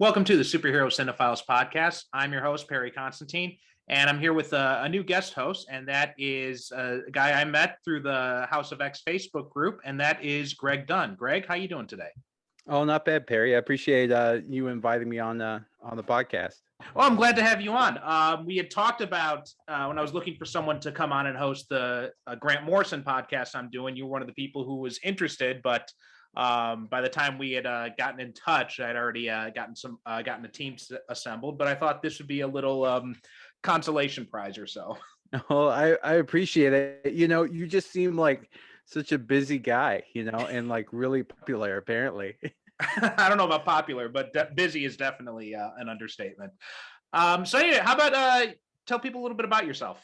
Welcome to the Superhero Cinephiles podcast. I'm your host, Perry Constantine, and I'm here with a new guest host, and that is a guy I met through the House of X Facebook group, and that is Greg Dunn. Greg, how you doing today? Oh, not bad, Perry. I appreciate you inviting me on the podcast. Well, I'm glad to have you on. We had talked about when I was looking for someone to come on and host the Grant Morrison podcast I'm doing. You were one of the people who was interested, but by the time we had gotten in touch, I'd already gotten a team assembled. But I thought this would be a little consolation prize or so. Oh, I appreciate it. You just seem like such a busy guy, and like really popular, apparently. I don't know about popular, but busy is definitely an understatement. So anyway, how about tell people a little bit about yourself?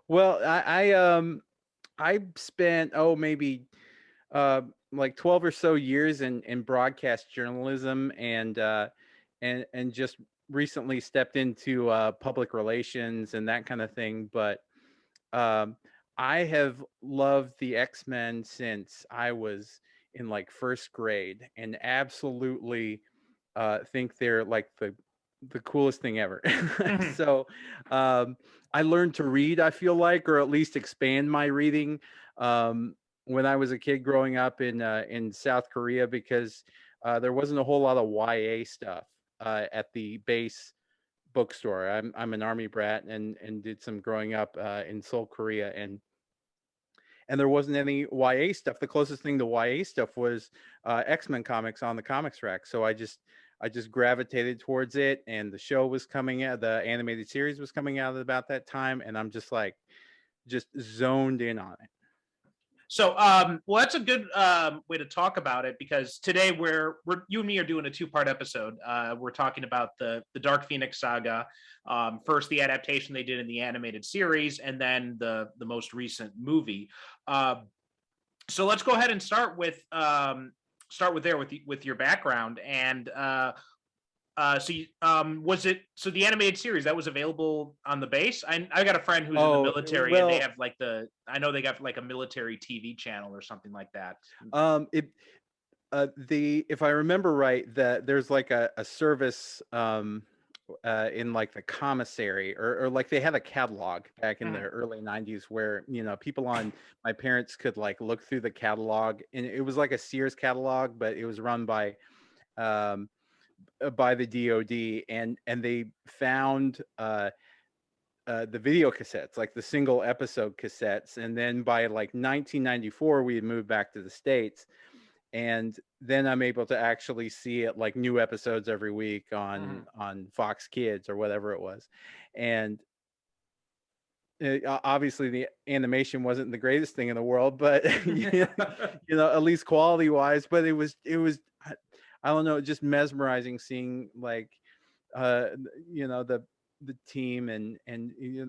Well, I spent maybe like 12 or so years in broadcast journalism and just recently stepped into public relations and that kind of thing. But I have loved the X-Men since I was in like first grade and absolutely think they're like the coolest thing ever. So I learned to read, I feel like, or at least expand my reading when I was a kid growing up in South Korea, because there wasn't a whole lot of YA stuff at the base bookstore. I'm an army brat and did some growing up in Seoul, Korea, and there wasn't any YA stuff. The closest thing to YA stuff was X-Men comics on the comics rack. So I just gravitated towards it, and the show was coming out, the animated series was coming out at about that time, and I'm just zoned in on it. So, well, that's a good way to talk about it, because today we're you and me are doing a two-part episode. We're talking about the Dark Phoenix Saga, first the adaptation they did in the animated series, and then the most recent movie. So let's go ahead and start with your background. And so the animated series that was available on the base. I got a friend who's in the military, and they have I know they got like a military TV channel or something like that. If I remember right, that there's like a service in like the commissary, or like they had a catalog back in the early 90s where people on my parents could like look through the catalog, and it was like a Sears catalog, but it was run by the DOD, and they found the video cassettes, like the single episode cassettes. And then by like 1994 we had moved back to the States, and then I'm able to actually see it, like new episodes every week on Fox Kids or whatever it was. And obviously the animation wasn't the greatest thing in the world, but at least quality wise. But it was I don't know, just mesmerizing seeing like the team and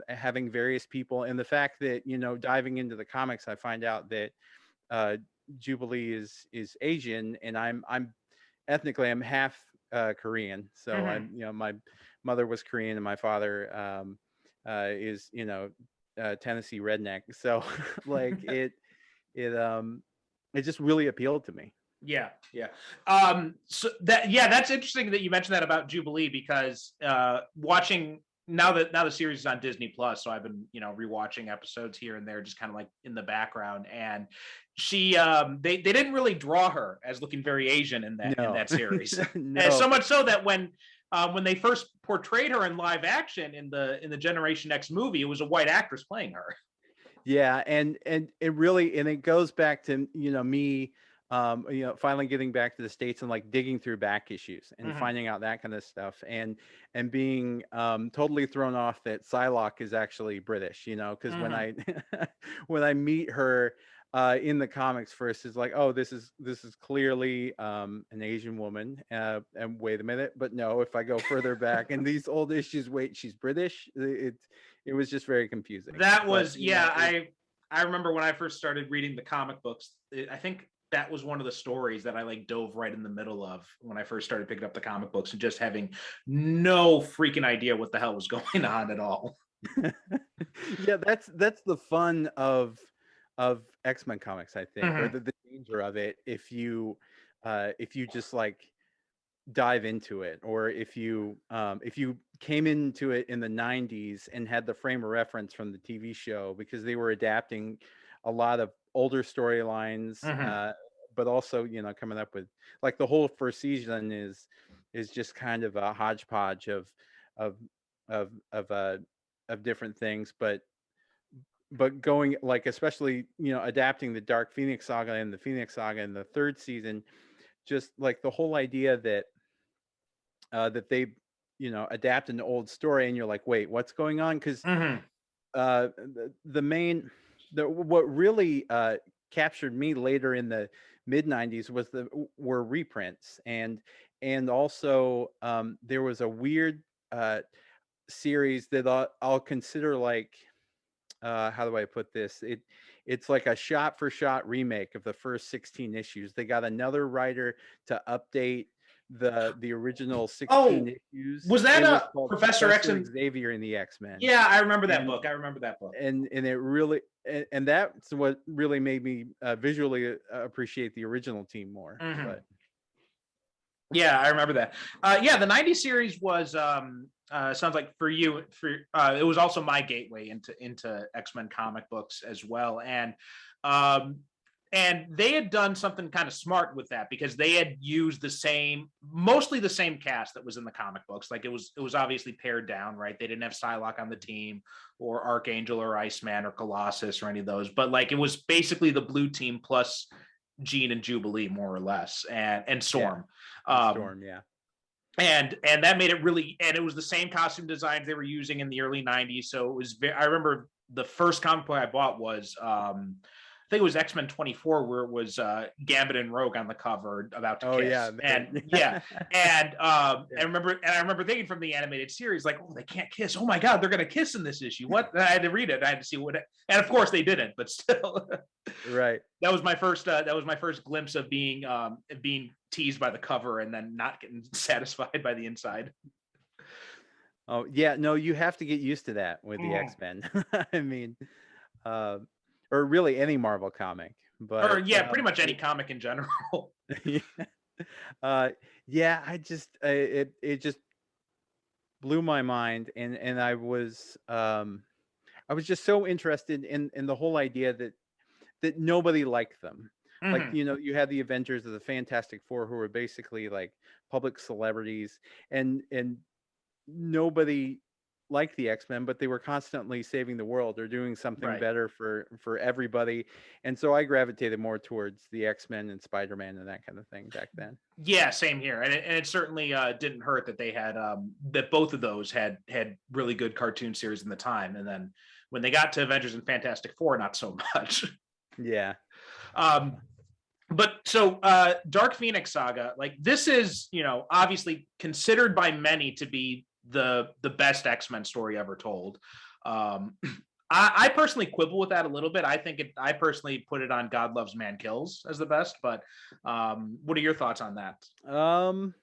having various people, and the fact that diving into the comics, I find out that Jubilee is Asian, and I'm ethnically I'm half Korean. So I'm my mother was Korean and my father is Tennessee redneck. So like it just really appealed to me. Yeah. So that's interesting that you mentioned that about Jubilee, because watching now the series is on Disney Plus, so I've been rewatching episodes here and there, just kind of like in the background. And she they didn't really draw her as looking very Asian in that series. No. And so much so that when they first portrayed her in live action in the Generation X movie, it was a white actress playing her. Yeah, and it really, and it goes back to me finally getting back to the States and like digging through back issues and finding out that kind of stuff, and being totally thrown off that Psylocke is actually British, because when I meet her in the comics first, is like, oh, this is clearly an Asian woman, and wait a minute, but no, if I go further back in these old issues, wait, she's British. It was just very confusing. That was I remember when I first started reading the comic books, I think that was one of the stories that I like dove right in the middle of when I first started picking up the comic books, and just having no freaking idea what the hell was going on at all. Yeah, that's the fun of X-Men comics, I think, or the danger of it, if you just like dive into it, or if you came into it in the 90s and had the frame of reference from the TV show, because they were adapting a lot of older storylines, Mhm. but also, coming up with, like, the whole first season is just kind of a hodgepodge of of of uh of different things, but going, like, especially, adapting the Dark Phoenix Saga and the Phoenix Saga in the third season, just like the whole idea that they, adapt an old story, and you're like, wait, what's going on? Because Mhm. the main, what really captured me later in the mid 90s were reprints, and also there was a weird series that I'll consider, like, how do I put this? It's like a shot for shot remake of the first 16 issues. They got another writer to update the original 16 Oh, issues. was that It was a called Professor X Professor and Xavier and the X-Men. yeah, I remember that And book. I remember that book. and it really, and that's what really made me visually appreciate the original team more. Mhm. But Yeah, I remember that. Yeah, the '90s series was sounds like for you it was also my gateway into X-Men comic books as well. Um and they had done something kind of smart with that because they had used mostly the same cast that was in the comic books. Like it was obviously pared down, right? They didn't have Psylocke on the team or Archangel or Iceman or Colossus or any of those, but like it was basically the blue team plus Jean and Jubilee, more or less, and yeah, Storm. and Um, Storm, yeah. and that made it really, and it was the same costume designs they were using in the early '90s. So it was I remember the first comic book I bought was I think it was X-Men 24, where it was Gambit and Rogue on the cover about to Oh yeah, kiss. And yeah, yeah, I remember thinking from the animated series, like, oh, they can't kiss. Oh my god, they're gonna kiss in this issue. What? And I had to read it. I had to see what and of course they didn't, but still. right. That was my first glimpse of being teased by the cover and then not getting satisfied by the inside. Oh yeah, no, you have to get used to that with the Mm. X-Men. I mean, uh, or really any Marvel comic, Or but yeah, pretty much any comic in general. yeah, uh, yeah, it just blew my mind, and I was just so interested in the whole idea that nobody liked them. Like, Mhm. you had the Avengers of the Fantastic Four, who were basically like public celebrities, and nobody liked the X-Men, but they were constantly saving the world or doing something Right. better for everybody. And so I gravitated more towards the X-Men and Spider-Man and that kind of thing back then. Yeah, same here, and it certainly didn't hurt that they had that both of those had really good cartoon series in the time, and then when they got to Avengers and Fantastic Four, not so much. Yeah. um, but so Dark Phoenix Saga, like this is obviously considered by many to be the best X-Men story ever told. Um, I personally quibble with that a little bit. I personally put it on God Loves Man Kills as the best, but what are your thoughts on that? Um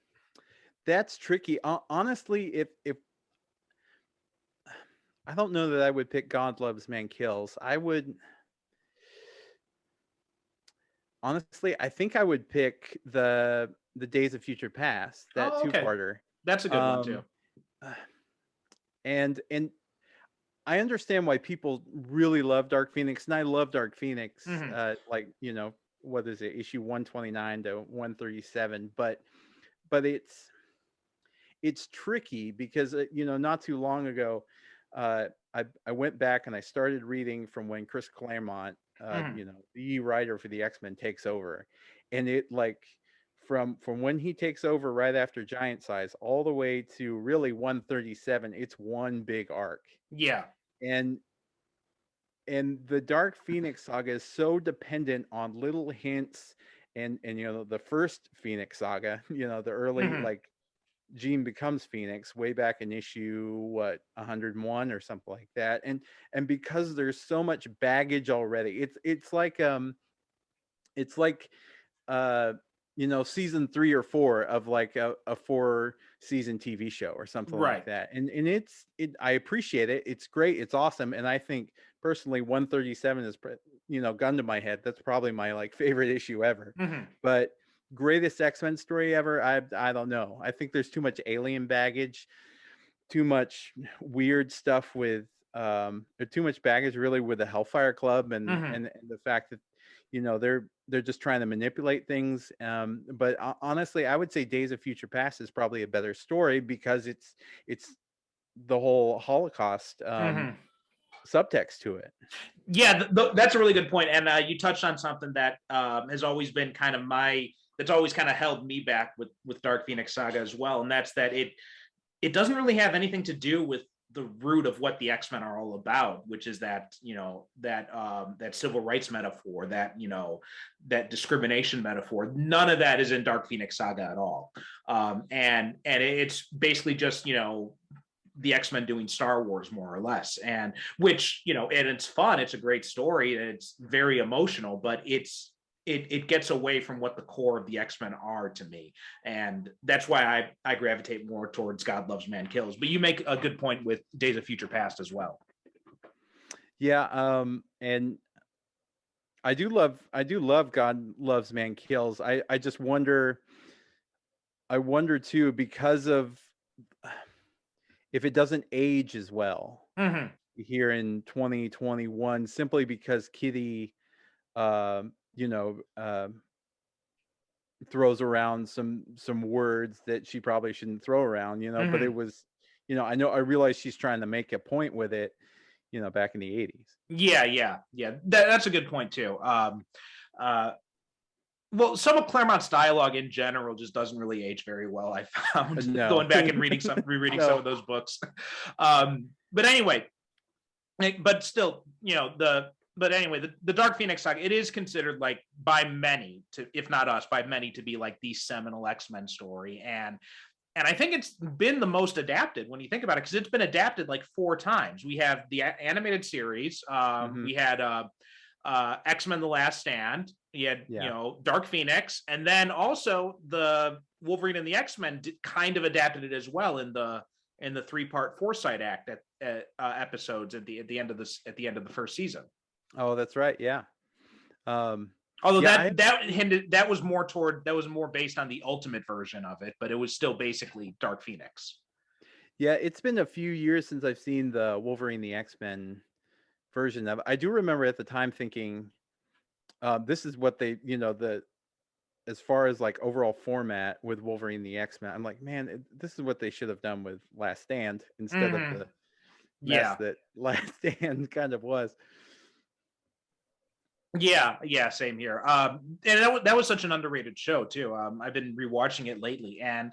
that's tricky. Honestly, if I don't know that I would pick God Loves Man Kills. I think I would pick the Days of Future Past, that Oh, okay, two-parter. that's a good one too. Um and I understand why people really love Dark Phoenix, and I love Dark Phoenix. Hmm. Like, what is it, issue 129 to 137, but it's tricky because not too long ago, I went back and I started reading from when Chris Claremont, Hmm. the writer for the X-Men, takes over, and it, like, from when he takes over right after Giant Size all the way to really 137, it's one big arc. Yeah. and and the Dark Phoenix Saga is so dependent on little hints, and the first Phoenix Saga, the early, Hmm. like, Jean becomes Phoenix way back in issue, what, 101 or something like that. And because there's so much baggage already, it's like uh season 3 or 4 of, like, a 4 season TV show or something like Right. that. And I appreciate it. It's great. It's awesome. And I think personally 137 is gun to my head, that's probably my, like, favorite issue ever. Hmm. But greatest X-Men story ever, I don't know. I think there's too much alien baggage, too much weird stuff with or too much baggage really with the Hellfire Club Hmm. and the fact that they're just trying to manipulate things. But honestly, I would say Days of Future Past is probably a better story because it's the whole Holocaust Hmm. subtext to it. Yeah, that's a really good point, and you touched on something that has always been kind of that's always kind of held me back with Dark Phoenix Saga as well, and that's that it doesn't really have anything to do with the root of what the X-Men are all about, which is that that civil rights metaphor, that discrimination metaphor. None of that is in Dark Phoenix Saga at all, and it's basically just the X-Men doing Star Wars more or less, and which and it's fun, it's a great story, and it's very emotional, but it gets away from what the core of the X-Men are to me, and that's why I gravitate more towards God Loves Man Kills. But you make a good point with Days of Future Past as well. Yeah, and I do love God Loves Man Kills. I just wonder, I wonder too, because of if it doesn't age as well Mm-hmm. here in 2021, simply because Kitty, um, you know, throws around some words that she probably shouldn't throw around, but it Mm-hmm. was, I realize she's trying to make a point with it, back in the 80s. Yeah. That's a good point too. Uh, well, some of Claremont's dialogue in general just doesn't really age very well. I found No. going back and rereading some of No. those books. But anyway, but still, but anyway, the Dark Phoenix Saga, it is considered like by many, to if not us, by many to be like the seminal X-Men story, and I think it's been the most adapted when you think about it, because it's been adapted like 4 times. We have the animated series, Hmm. we had X-Men: The Last Stand, you had Yeah. Dark Phoenix, and then also the Wolverine and the X-Men kind of adapted it as well in the 3-part Foresight Act episodes at the end of the first season. Oh, that's right. Yeah. Um, Although yeah. that was more based on the ultimate version of it, but it was still basically Dark Phoenix. Yeah. It's been a few years since I've seen the Wolverine the X-Men version of it. I do remember at the time thinking, this is what they, as far as like overall format with Wolverine the X-Men, I'm like, man, this is what they should have done with Last Stand instead of Mm-hmm. the mess Yeah. that Last Stand kind of was. Yeah, same here. And that was such an underrated show too. I've been rewatching it lately, and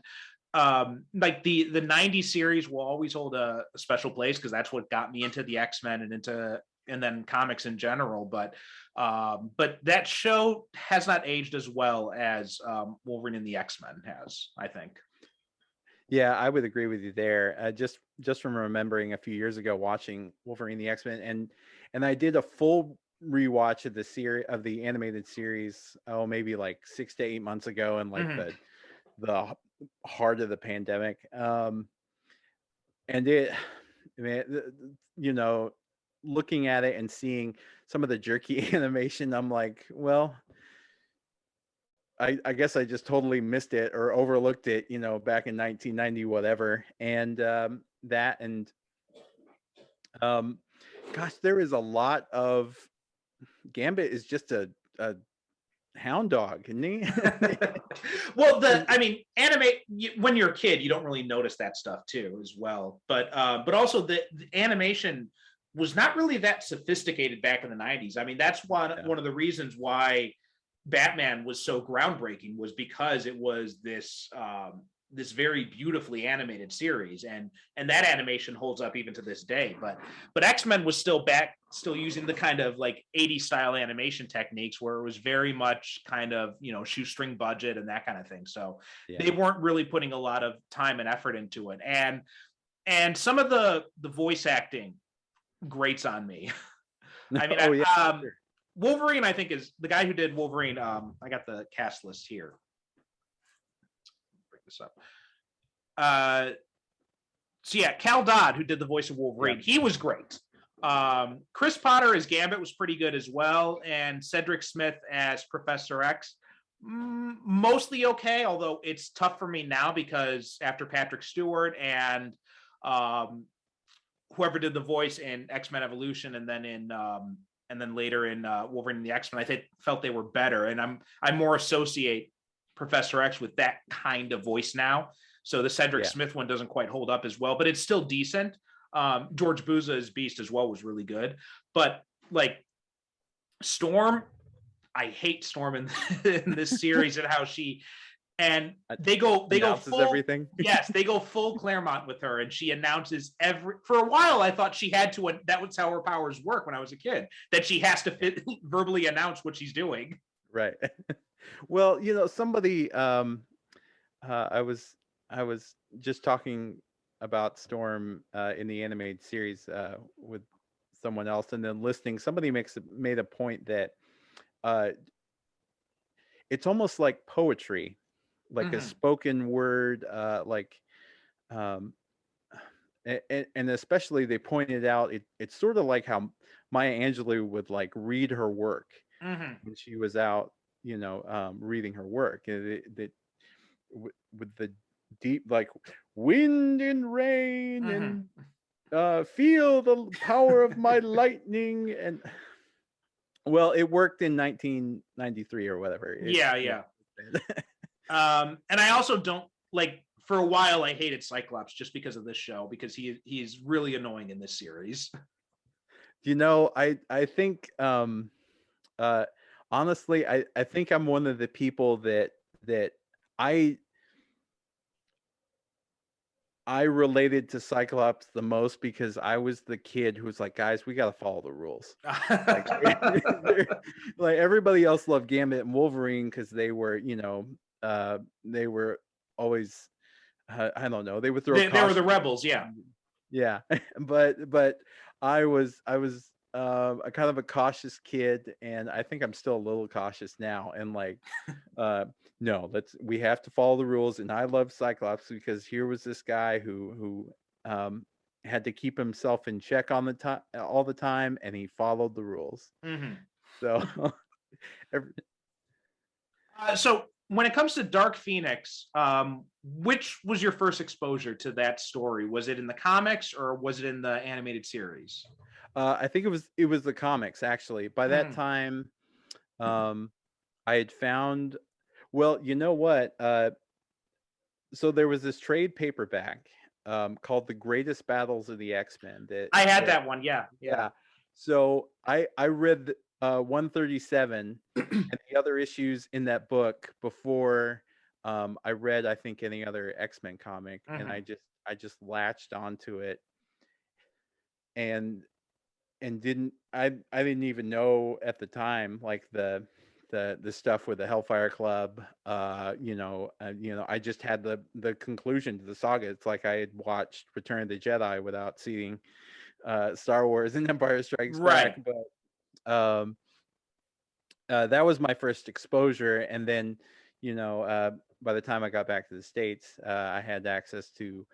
like the '90s series will always hold a special place because that's what got me into the X-Men and then comics in general. But that show has not aged as well as Wolverine and the X-Men has, I think. Yeah, I would agree with you there. Just from remembering a few years ago watching Wolverine the X-Men, and I did a full rewatch of the series of the animated series, oh maybe like 6 to 8 months ago, and like Mm-hmm. the heart of the pandemic. And it, I mean, looking at it and seeing some of the jerky animation, I'm like, well, I guess I just totally missed it or overlooked it, back in 1990, whatever. And that and um, gosh, there is a lot of Gambit is just a hound dog, isn't he? Well, I mean, when you're a kid, you don't really notice that stuff too, as well. But also the animation was not really that sophisticated back in the '90s. I mean, that's Yeah. one of the reasons why Batman was so groundbreaking, was because it was this very beautifully animated series, and that animation holds up even to this day. But X-Men was still using the kind of like '80s style animation techniques, where it was very much kind of shoestring budget and that kind of thing. So they Yeah. weren't really putting a lot of time and effort into it, and some of the voice acting grates on me. I mean, Oh yeah, for sure. Wolverine, I think, is the guy who did Wolverine. I got the cast list here. Bring this up. So yeah, Cal Dodd, who did the voice of Wolverine, Yeah. he was great. Chris Potter as Gambit was pretty good as well, and Cedric Smith as Professor X Mostly okay, although it's tough for me now because after Patrick Stewart and whoever did the voice in X-Men Evolution and then later in Wolverine and the X-Men, felt they were better, and I more associate Professor X with that kind of voice now. So the Cedric Smith one doesn't quite hold up as well, but it's still decent. George Buza as Beast as well was really good, but like Storm, I hate Storm in this series and how they go full everything. Yes, they go full Claremont with her, and she announces for a while I thought she had to, that was how her powers work when I was a kid, that she has to verbally announce what she's doing. Right. Well, somebody I was just talking about Storm in the animated series with someone else, and then listening, somebody made a point that it's almost like poetry, like a spoken word, and especially they pointed out it's sort of like how Maya Angelou would like read her work when she was out, reading her work. With the deep, like, wind and rain and feel the power of my lightning. And well, it worked in 1993 or whatever. Yeah. And I also don't like, for a while I hated Cyclops just because of this show, because he's really annoying in this series. I think honestly, I think I'm one of the people that I related to Cyclops the most, because I was the kid who was like, guys, we got to follow the rules. Like everybody else loved Gambit and Wolverine because they were, they were always, I don't know, they would throw. They were the rebels, yeah. but I was a kind of a cautious kid, and I think I'm still a little cautious now. And like, no, we have to follow the rules. And I love Cyclops because here was this guy who had to keep himself in check all the time, and he followed the rules. So, so when it comes to Dark Phoenix, which was your first exposure to that story? Was it in the comics or was it in the animated series? I think it was the comics, actually. By that time, I had found, well, you know what? So there was this trade paperback called "The Greatest Battles of the X-Men." I had that one, yeah. So I read 137 and the other issues in that book before I read, I think, any other X-Men comic, and I just latched onto it, and didn't even know at the time, like the stuff with the Hellfire Club. I just had the conclusion to the saga. It's like I had watched Return of the Jedi without seeing Star Wars and Empire Strikes Back. But that was my first exposure, and then by the time I got back to the States, I had access to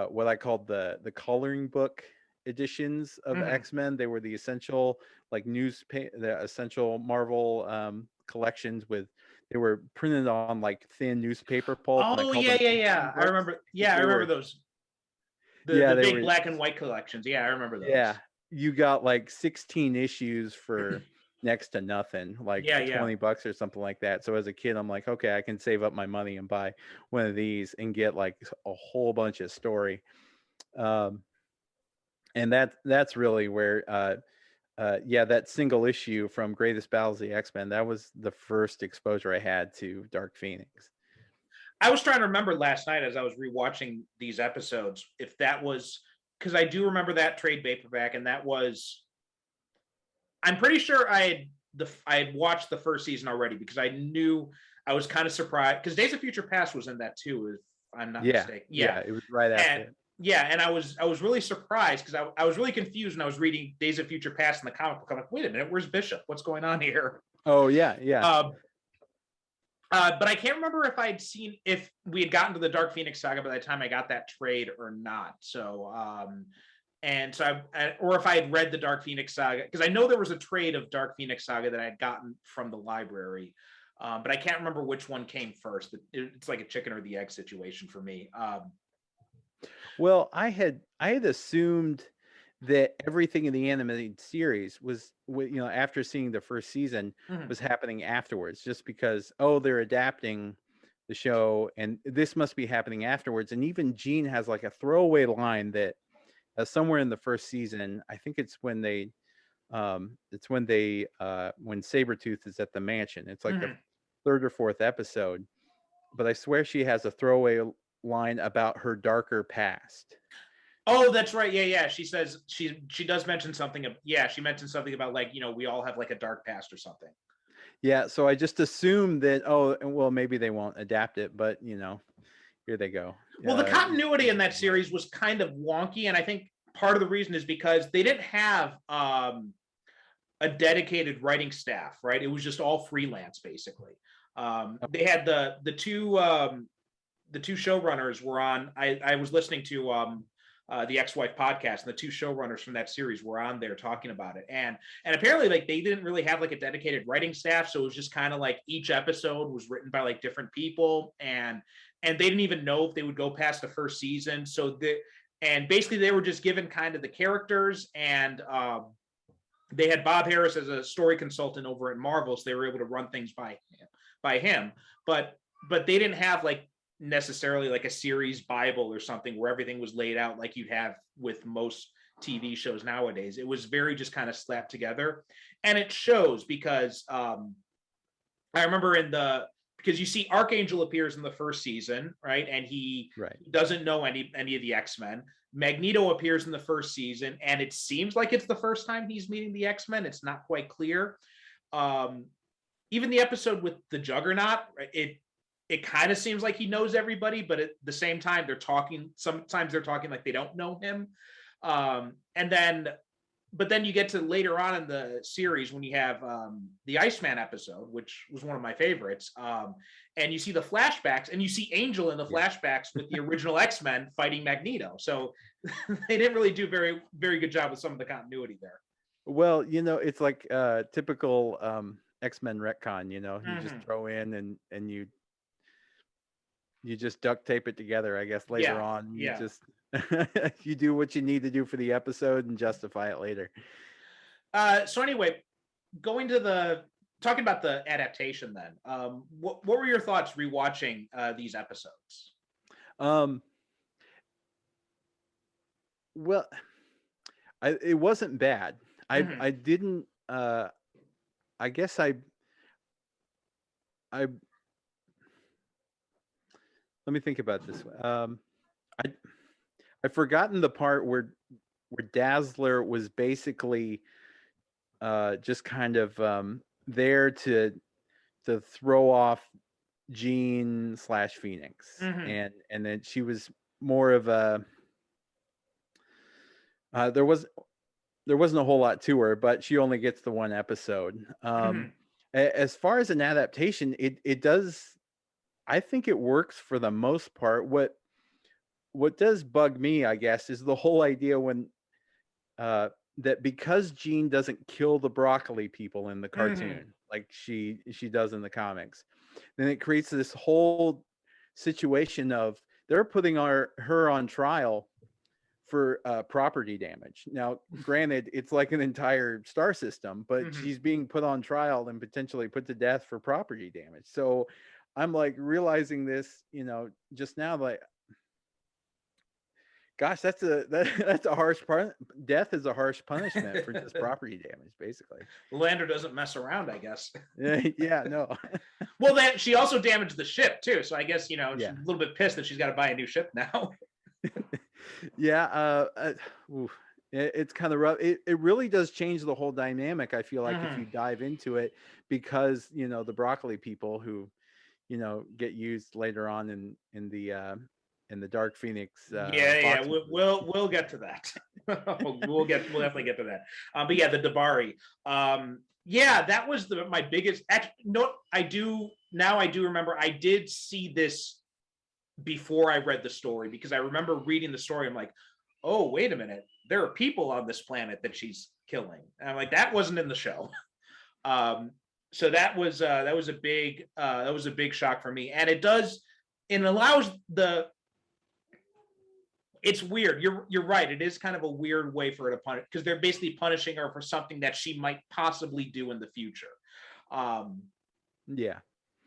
what I called the coloring book editions of X-Men. They were the essential, like, the essential Marvel collections. They were printed on like thin newspaper pulp. Oh, yeah. I remember. Yeah, I remember those. The big black and white collections. Yeah, I remember those. Yeah, you got like 16 issues for next to nothing, like $20 or something like that. So as a kid, I'm like, okay, I can save up my money and buy one of these and get like a whole bunch of story. And that's really where that single issue from Greatest Battles of the X-Men, that was the first exposure I had to Dark Phoenix. I was trying to remember last night as I was rewatching these episodes if that was, because I do remember that trade paperback, and that was, I'm pretty sure I had watched the first season already, because I knew, I was kind of surprised because Days of Future Past was in that too, if I'm not mistaken. Yeah, it was right after it. Yeah, and I was really surprised because I was really confused when I was reading Days of Future Past in the comic book. I'm like, wait a minute, where's Bishop? What's going on here? Oh, yeah. But I can't remember if we had gotten to the Dark Phoenix Saga by the time I got that trade or not. So, or if I had read the Dark Phoenix Saga, because I know there was a trade of Dark Phoenix Saga that I had gotten from the library. But I can't remember which one came first. It's like a chicken or the egg situation for me. Well, I had assumed that everything in the animated series was, after seeing the first season, Mhm. was happening afterwards, just because, oh, they're adapting the show and this must be happening afterwards. And even Gene has like a throwaway line that somewhere in the first season, I think it's when when Sabretooth is at the mansion. It's like the Mhm. third or fourth episode, but I swear she has a throwaway line about her darker past. Oh, that's right. Yeah, yeah. She says she does mention something. Yeah, she mentioned something about like we all have like a dark past or something. Yeah, so I just assumed that, oh, well, maybe they won't adapt it, but here they go. Well, the continuity in that Right. series was kind of wonky, and I think part of the reason is because they didn't have a dedicated writing staff, right? It was just all freelance, basically. They had the two showrunners were on. I was listening to the ex-wife podcast, and the two showrunners from that series were on there talking about it. And apparently, like they didn't really have like a dedicated writing staff, so it was just kind of like each episode was written by like different people, and they didn't even know if they would go past the first season. And basically they were just given kind of the characters, and they had Bob Harris as a story consultant over at Marvel, so they were able to run things by him. But they didn't have like necessarily like a series Bible or something where everything was laid out like you'd have with most TV shows nowadays. It was very just kind of slapped together, and it shows because I remember because you see Archangel appears in the first season, right? And he Right. doesn't know any of the X-Men. Magneto appears in the first season, and it seems like it's the first time he's meeting the X-Men. It's not quite clear. Um, Even the episode with the Juggernaut, it kind of seems like he knows everybody, but at the same time, sometimes they're talking like they don't know him. And then but then you get to later on in the series when you have the Iceman episode, which was one of my favorites, and you see the flashbacks, and you see Angel in the flashbacks with the original X-Men fighting Magneto. So they didn't really do very very good job with some of the continuity there. Well, it's like typical X-Men retcon. You just Mm-hmm. throw in and you just duct tape it together. I guess later Yeah, on, you yeah. just you do what you need to do for the episode and justify it later. So anyway, going to talking about the adaptation, then, what were your thoughts rewatching these episodes? Um, well, it wasn't bad. Mm-hmm. I didn't. I guess I let me think about this. I I've forgotten the part where Dazzler was basically just kind of there to throw off Jean / Phoenix, Mm-hmm. and then she was more of a there wasn't a whole lot to her, but she only gets the one episode. Mm-hmm. As far as an adaptation, it does. I think it works for the most part. What does bug me, I guess, is the whole idea when that because Jean doesn't kill the broccoli people in the Mm-hmm. cartoon like she does in the comics, then it creates this whole situation of they're putting her on trial for property damage. Now, granted, it's like an entire star system, but Mm-hmm. she's being put on trial and potentially put to death for property damage. So I'm like realizing this, just now, like, gosh, that's a harsh part. Death is a harsh punishment for just property damage, basically. Lander doesn't mess around, I guess. Yeah, no. Well, then she also damaged the ship too, so I guess she's Yeah. a little bit pissed that she's got to buy a new ship now. Yeah, it's kind of rough. It really does change the whole dynamic, I feel like, if Mm-hmm. you dive into it, because the broccoli people who get used later on in the Dark Phoenix Yeah. Fox movie. We'll get to that. We'll definitely get to that. But yeah, the Dabari. Yeah, that was my biggest. Actually, no, I do remember. I did see this before I read the story because I remember reading the story. I'm like, oh, wait a minute, there are people on this planet that she's killing. And I'm like, that wasn't in the show. Um, So that was a big shock for me, and it allows the it's weird. You're right. It is kind of a weird way for her to punish, because they're basically punishing her for something that she might possibly do in the future. Um, Yeah.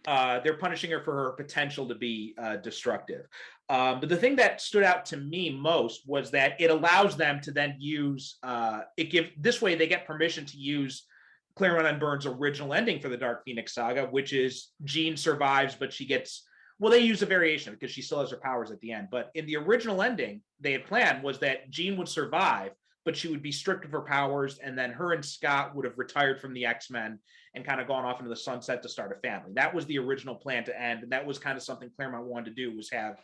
they're punishing her for her potential to be destructive. But the thing that stood out to me most was that it allows them to then use this way they get permission to use Claremont and Burns' original ending for the Dark Phoenix Saga, which is Jean survives, but she gets, well, they use a variation because she still has her powers at the end. But in the original ending, they had planned was that Jean would survive, but she would be stripped of her powers, and then her and Scott would have retired from the X-Men and kind of gone off into the sunset to start a family. That was the original plan to end, and that was kind of something Claremont wanted to do, was have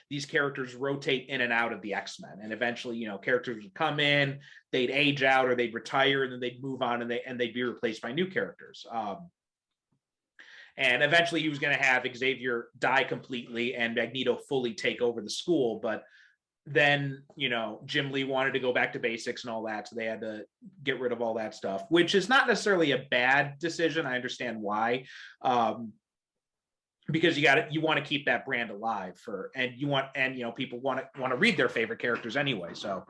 these characters rotate in and out of the X-Men, and eventually, characters would come in, they'd age out, or they'd retire, and then they'd move on, and they'd be replaced by new characters. And eventually, he was going to have Xavier die completely and Magneto fully take over the school, but then Jim Lee wanted to go back to basics and all that, so they had to get rid of all that stuff, which is not necessarily a bad decision. I understand why, because you want to keep that brand alive people want to read their favorite characters anyway. So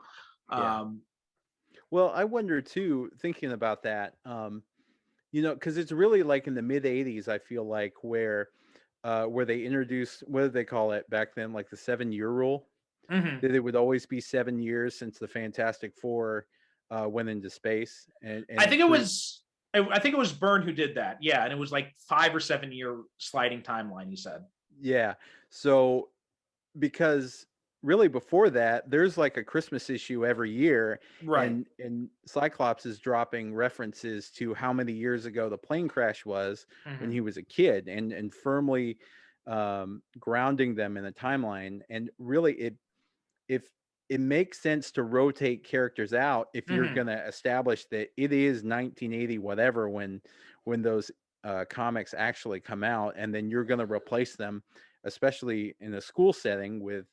well, I wonder too, thinking about that, because it's really like in the mid 80s, I feel like, where they introduced, what did they call it back then, like the 7-year rule. Mm-hmm. That it would always be 7 years since the Fantastic Four went into space. And I think it was Byrne who did that. Yeah, and it was like 5 or 7 year sliding timeline, he said. Yeah. So because really before that, there's like a Christmas issue every year, right? And Cyclops is dropping references to how many years ago the plane crash was, mm-hmm. when he was a kid, and firmly grounding them in the timeline. And really, if it makes sense to rotate characters out if you're mm-hmm. going to establish that it is 1980 whatever when those comics actually come out, and then you're going to replace them, especially in a school setting, with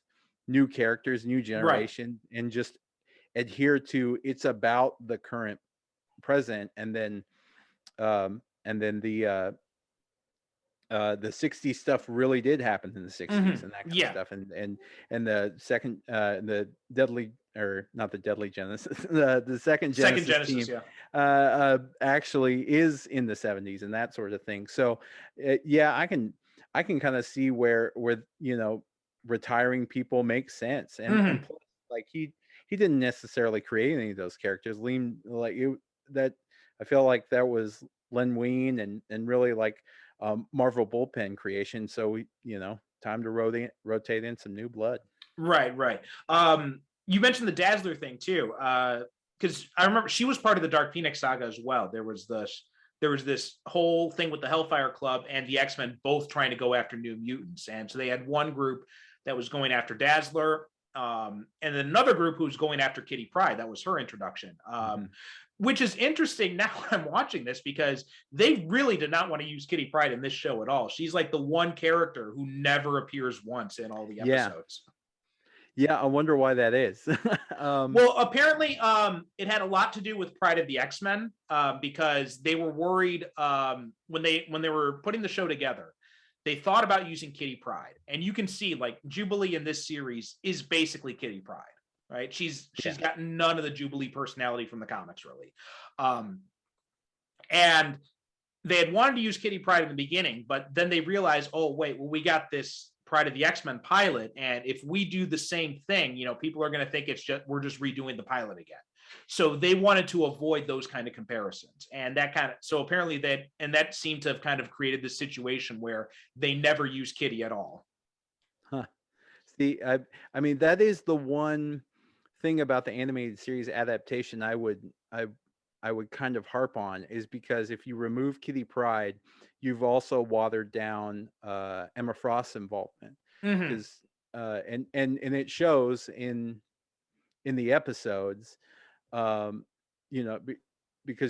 new characters, new generation, right, and just adhere to it's about the current present. And then the 60s stuff really did happen in the 60s, mm-hmm, and that kind of stuff. And the second the deadly, or not the Deadly Genesis, the second Genesis team, yeah, actually is in the 70s and that sort of thing. So yeah, I can kind of see where retiring people makes sense. And mm-hmm, and plus, like he didn't necessarily create any of those characters. Liam, like that I feel like that was Len Wein and really like Marvel bullpen creation. So time to rotate in some new blood. Right. You mentioned the Dazzler thing too, because I remember she was part of the Dark Phoenix Saga as well. There was this whole thing with the Hellfire Club and the X-Men both trying to go after New Mutants, and so they had one group that was going after Dazzler, and then another group who was going after Kitty Pryde. That was her introduction. Mm-hmm. Which is interesting now when I'm watching this, because they really did not want to use Kitty Pryde in this show at all. She's like the one character who never appears once in all the episodes. Yeah, I wonder why that is. Well, apparently it had a lot to do with Pride of the X-Men, because they were worried when they were putting the show together. They thought about using Kitty Pryde, and you can see like Jubilee in this series is basically Kitty Pryde. Right, she's got none of the Jubilee personality from the comics, really, and they had wanted to use Kitty Pryde in the beginning, but then they realized, oh wait, well we got this Pride of the X-Men pilot, and if we do the same thing, people are going to think we're just redoing the pilot again. So they wanted to avoid those kind of comparisons, and so apparently that seemed to have kind of created this situation where they never use Kitty at all. Huh. See, I mean that is the one thing about the animated series adaptation I would kind of harp on, is because if you remove Kitty Pryde, you've also watered down Emma Frost's involvement, because mm-hmm, and it shows in the episodes, because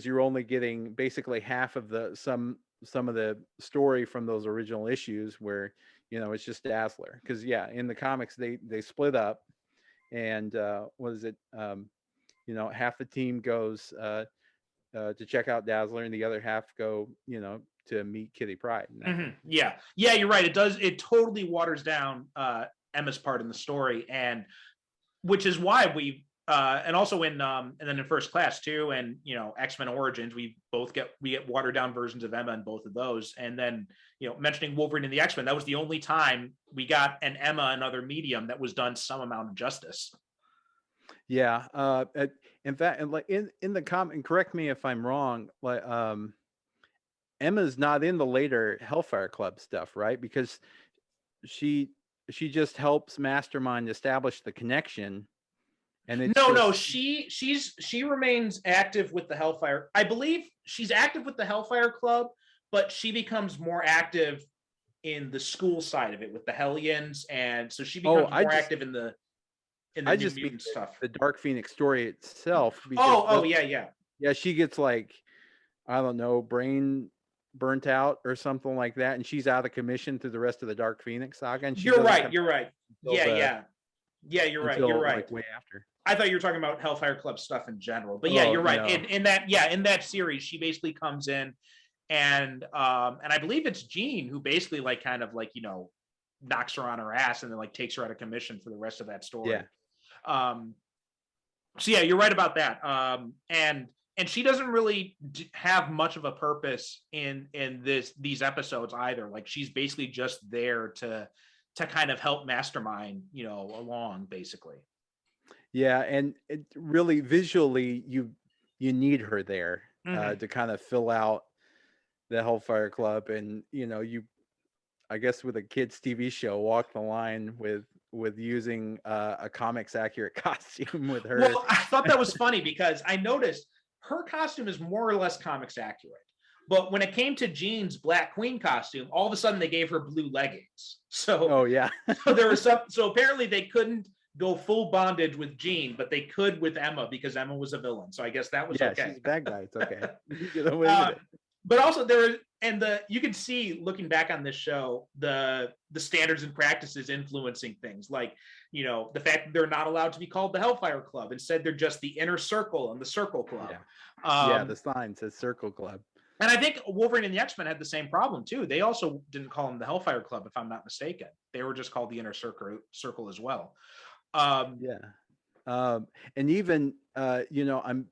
you're only getting basically half of some of the story from those original issues where it's just Dazzler, because in the comics they split up. And what is it? Half the team goes to check out Dazzler, and the other half go, to meet Kitty Pryde. Yeah, you're right. It does. It totally waters down Emma's part in the story, and which is why we and also in and then in First Class too, and X-Men Origins, we get watered down versions of Emma in both of those, and then mentioning Wolverine and the X-Men, that was the only time we got an Emma in other medium that was done some amount of justice. Yeah, in fact, and like in the comic, and correct me if I'm wrong, like Emma's not in the later Hellfire Club stuff, right? Because she just helps Mastermind establish the connection. And it's no, she remains active with the Hellfire. I believe she's active with the Hellfire Club, but she becomes more active in the school side of it with the Hellions, and so she becomes more active in the New Mutant stuff. The Dark Phoenix story itself. Yeah. She gets like, I don't know, brain burnt out or something like that, and she's out of commission through the rest of the Dark Phoenix Saga. And you're right. You're right. You're right. Like way after. I thought you were talking about Hellfire Club stuff in general, but you're right. No. In that series, she basically comes in, and I believe it's Jean who basically knocks her on her ass and then takes her out of commission for the rest of that story. So you're right about that. And she doesn't really have much of a purpose in these episodes either. Like, she's basically just there to kind of help Mastermind, along basically. Yeah, and it really visually you need her there to kind of fill out the Hellfire Club, and you, I guess with a kids TV show, walk the line with using a comics accurate costume with her. Well, I thought that was funny because I noticed her costume is more or less comics accurate. But when it came to Jean's Black Queen costume, all of a sudden they gave her blue leggings. So so there was so apparently they couldn't go full bondage with Jean, but they could with Emma because Emma was a villain. So I guess that was okay. She's a bad guy. It's okay. You get away with it. But also you can see, looking back on this show, the standards and practices influencing things, like the fact that they're not allowed to be called the Hellfire Club. Instead, they're just the Inner Circle and the Circle Club. The sign says Circle Club. And I think Wolverine and the X-Men had the same problem too. They also didn't call them the Hellfire Club, if I'm not mistaken. They were just called the Inner Circle as well. And even I'm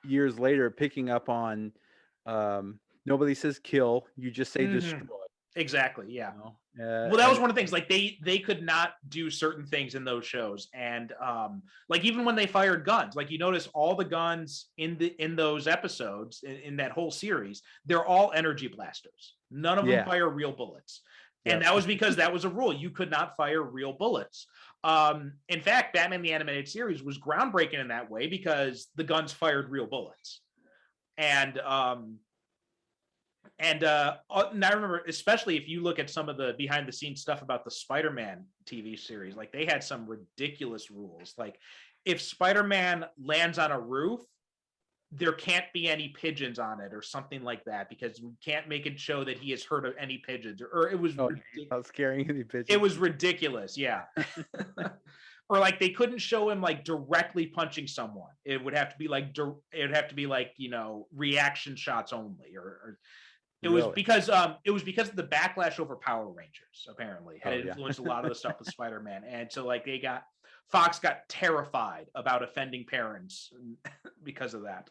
years later picking up on nobody says kill, you just say destroy. Exactly. Yeah. Well, that was one of the things. Like, they could not do certain things in those shows, and even when they fired guns, like, you notice all the guns in those episodes in that whole series, they're all energy blasters. None of them fire real bullets, and that was because that was a rule. You could not fire real bullets. In fact, Batman the Animated Series was groundbreaking in that way because the guns fired real bullets, and I remember, especially if you look at some of the behind the scenes stuff about the Spider-Man TV series, like, they had some ridiculous rules. Like, if Spider-Man lands on a roof, there can't be any pigeons on it or something like that, because we can't make it show that he has hurt any pigeons, or it was not scaring any pigeons. It was ridiculous. Yeah. Or like, they couldn't show him directly punching someone. It would have to be reaction shots only, or it was because of the backlash over Power Rangers, apparently had influenced a lot of the stuff with Spider-Man. And so Fox got terrified about offending parents because of that.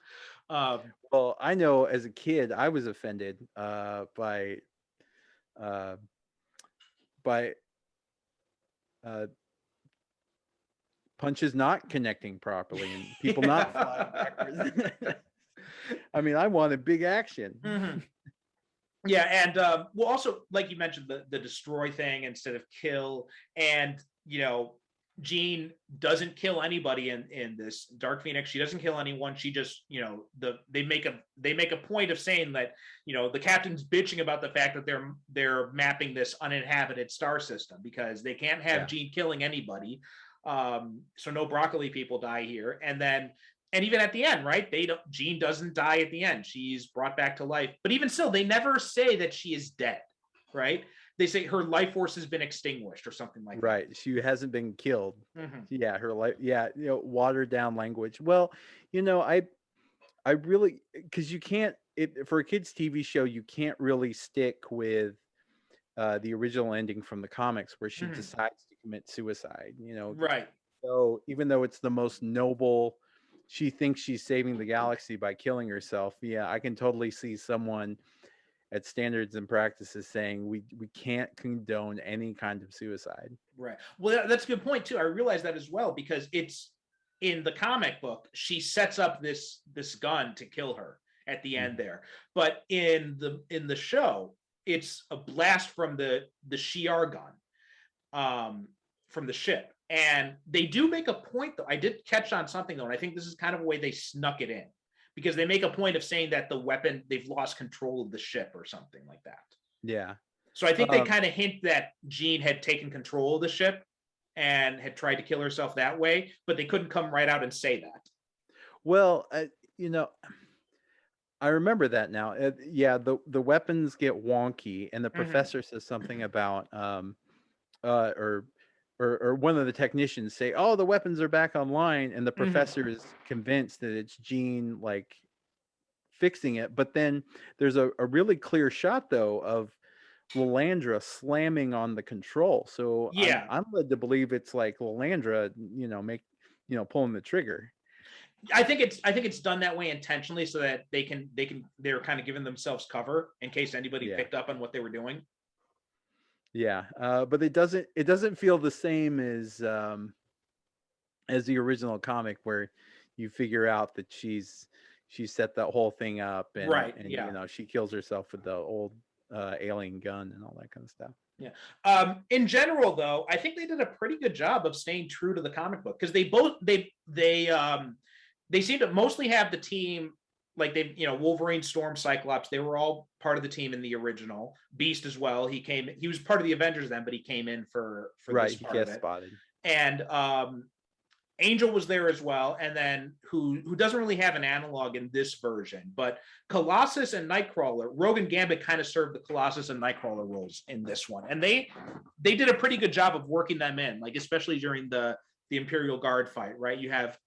Well, I know as a kid, I was offended by punches not connecting properly and people not flying backwards. I mean, I wanted big action. Mm-hmm. Yeah, and also, like you mentioned, the destroy thing instead of kill, and Jean doesn't kill anybody in this Dark Phoenix. She doesn't kill anyone. She just, they make a point of saying that, the captain's bitching about the fact that they're mapping this uninhabited star system because they can't have Jean killing anybody. So no broccoli people die here. And even at the end, right? Jean doesn't die at the end. She's brought back to life. But even still, they never say that she is dead, right? They say her life force has been extinguished or something like that. Right. She hasn't been killed. Mm-hmm. Yeah, her life. Yeah, watered down language. Well, I really, because you can't for a kids TV show, you can't really stick with the original ending from the comics where she Mhm. decides to commit suicide. Right. So even though it's the most noble, she thinks she's saving the galaxy by killing herself. Yeah, I can totally see someone at Standards and Practices saying we can't condone any kind of suicide. Right. Well, that's a good point too. I realize that as well because it's in the comic book. She sets up this gun to kill her at the end Mhm. there, but in the show, it's a blast from the Shi'ar gun from the ship, and they do make a point though. I did catch on something though, and I think this is kind of a way they snuck it in because they make a point of saying that the weapon they've lost control of the ship or something like that. Yeah. So I think they Um, kind of hint that Jean had taken control of the ship and had tried to kill herself that way, but they couldn't come right out and say that. well, you know, I remember that now. Yeah, the weapons get wonky, and the Mm-hmm. professor says something about uh, or or one of the technicians say, "Oh, the weapons are back online," and the Mm-hmm. professor is convinced that it's Jean like fixing it. But then there's a really clear shot though of Lalandra slamming on the control. So Yeah, I'm led to believe it's like Lalandra, pulling the trigger. I think it's done that way intentionally so that they're kind of giving themselves cover in case anybody Yeah. picked up on what they were doing. Yeah. But it doesn't feel the same as the original comic where you figure out that she set that whole thing up and Right. and Yeah. she kills herself with the old alien gun and all that kind of stuff. Yeah. In general, though, I think they did a pretty good job of staying true to the comic book because they seem to mostly have the team like Wolverine, Storm, Cyclops. They were all part of the team in the original. Beast as well. He was part of the Avengers then, but he came in for Right, this he part of gets it. spotted. And Angel was there as well, and then who doesn't really have an analog in this version, but Colossus and Nightcrawler, Rogue and Gambit kind of served the Colossus and Nightcrawler roles in this one, and they did a pretty good job of working them in, like especially during the Imperial Guard fight, right? You have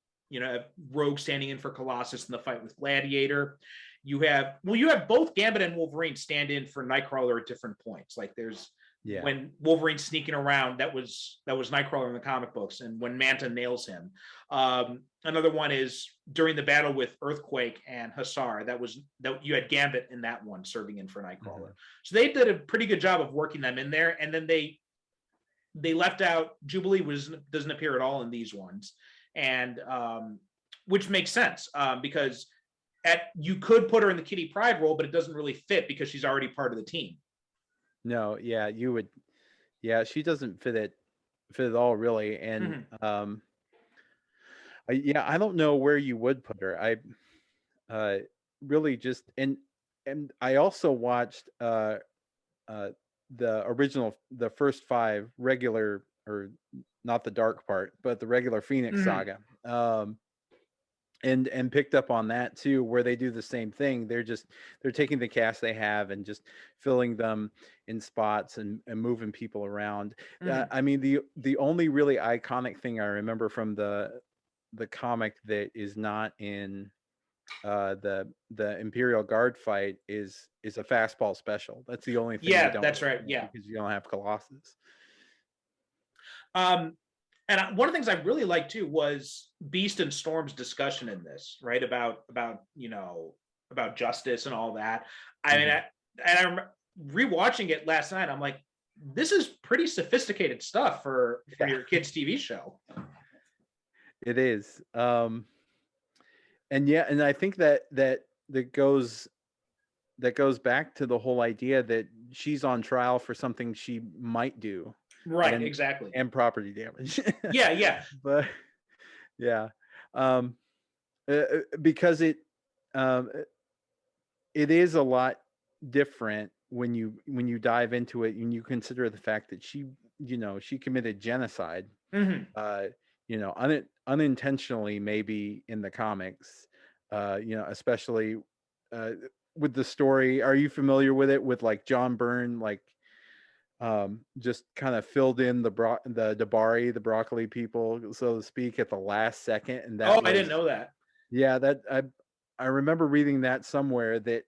Rogue standing in for Colossus in the fight with Gladiator. You have both Gambit and Wolverine stand in for Nightcrawler at different points. Like there's Yeah. when Wolverine's sneaking around, that was Nightcrawler in the comic books, and when Manta nails him. Another one is during the battle with Earthquake and Hussar. That you had Gambit in that one serving in for Nightcrawler. Mhm. So they did a pretty good job of working them in there, and then they left out Jubilee doesn't appear at all in these ones, and which makes sense because you could put her in the Kitty Pryde role, but it doesn't really fit because she's already part of the team. No, yeah, you would. Yeah, she doesn't fit at all, really. And Mm-hmm. I don't know where you would put her. I uh, really just and I also watched uh, the original, the first five regular, or not the dark part, but the regular Phoenix Mm-hmm. Saga. And picked up on that too, where they do the same thing. They're taking the cast they have and just filling them in spots and moving people around. Mm-hmm. I mean, the only really iconic thing I remember from the comic that is not in the Imperial Guard fight is a fastball special. That's the only thing they Yeah, don't that's right. Yeah. because you don't have Colossus. Um, and one of the things I really liked too was Beast and Storm's discussion in this, right? About justice and all that. I mean, Mhm. and I'm rewatching it last night. I'm like, this is pretty sophisticated stuff for Yeah, your kids' TV show. it is. And yeah, and I think that goes back to the whole idea that she's on trial for something she might do, Right, and exactly. property damage. Yeah, yeah. But yeah, um, because um, it is a lot different when you dive into it and you consider the fact that she committed genocide, Mm-hmm. uh, unintentionally maybe in the comics, especially uh, with the story. Are you familiar with it? With like John Byrne, like just kind of filled in the Dabari, the broccoli people, so to speak, at the last second, and Oh, that I didn't was know that. yeah. That I remember reading that somewhere that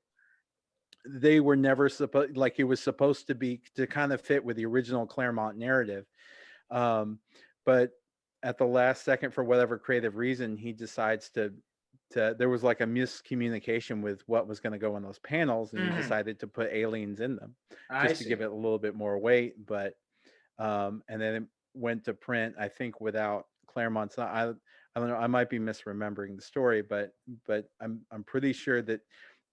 they were never supposed, like, it was supposed to be to kind of fit with the original Claremont narrative. Um, but at the last second, for whatever creative reason, he decides to there was like a miscommunication with what was going to go in those panels, and he Mhm. decided to put aliens in them I just to give see. it a little bit more weight. But and then it went to print, I think, without Claremont's. I don't know. I might be misremembering the story, but I'm pretty sure that